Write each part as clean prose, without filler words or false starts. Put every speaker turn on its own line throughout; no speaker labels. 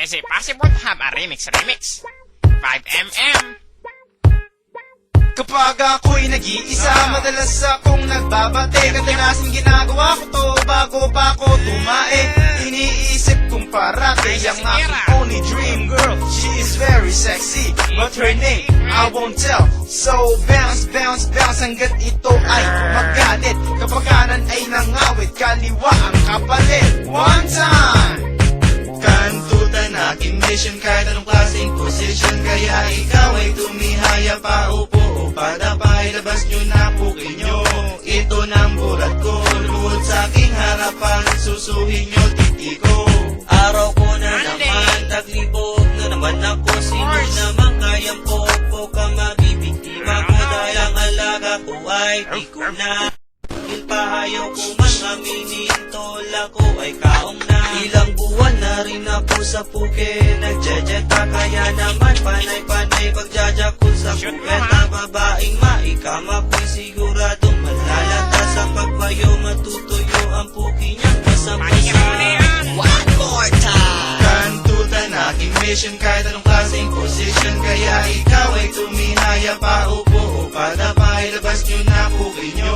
Is it possible to have a remix? 5mm.
Kapag ako'y nag-iisa, madalas akong nagbabate. Kadalasan ginagawa ko to bago pa ako tumae. Iniisip kong parati ang aking only dream girl. She is very sexy, but her name I won't tell. So bounce, bounce, bounce hanggat ito ay magalit. Kapag kanan ay nangawit, kaliwa ang kapalit. One time! Kantutan aking mission kahit anong klaseng position. Kaya ikaw ay tumihaya pa, upo o padapay. Labas nyo na pukin nyo, ito ng bulat ko. Lumuhod sa aking harapan, susuhin nyo titi ko.
Araw ko na naman, taglibog na naman ako. Sino naman kayang po ka mabibiktima ko? Dahil ang alaga ko ay di ko na pahayaw ko man aminin, tola ko ay kaong na. Ilang buwan na rin ako sa puke, nagjejeta kaya naman panay-panay pagjajak ko sa kupeta. Babaeng maikama ko'y siguradong malalata sa pagbayo, matutuyo ang puki niyang basang-basa. One more time!
Kantutan aking mission kahit anong klaseng position. Kaya ikaw ay tumihaya pa, upo o padapay. Labas nyo na puki nyo,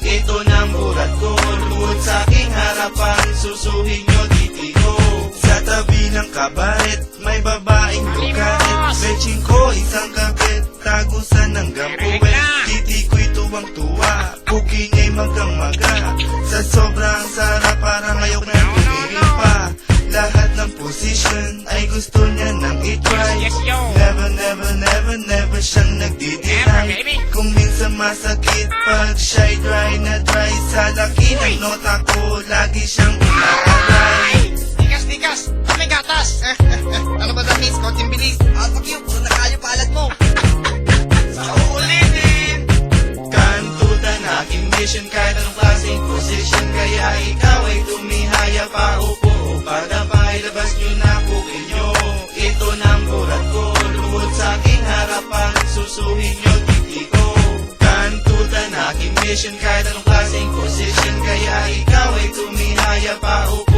ito ng bulat ko. Lumuhod sa aking harapan, susuhin nyo titi ko. Sa tabi ng kabaret, may babaeng lukaret. Betching ko isang kapit, tagusan ng gampuwet. Titi ko'y tuwang-tuwa, puki niya'y magang-maga. Sa sobrang sarap parang ayok na tumingin pa. Lahat ng position ay gusto niya nang i-try. Never, never, never, never siyang nagdi-deny. Kung minsan masakit pag shy, dry na dry. Sa laki ng nota ko, lagi siyang umaaray.
Tikas! May gatas! Ano ba the miss? Konting bilis! Fuck you! Puro na kayo palad mo! Sa uulitin!
Kantutan aking mission kahit anong klaseng position. Kaya ikaw ay tumihaya pa, upo o padapay. Labas nyo na puki nyo, ito ng bulat ko. Lumuhod sa aking harapan, susuhin nyo titi ko. Kantutan aking mission kahit anong klaseng position. Kaya ikaw ay tumihaya pa, upo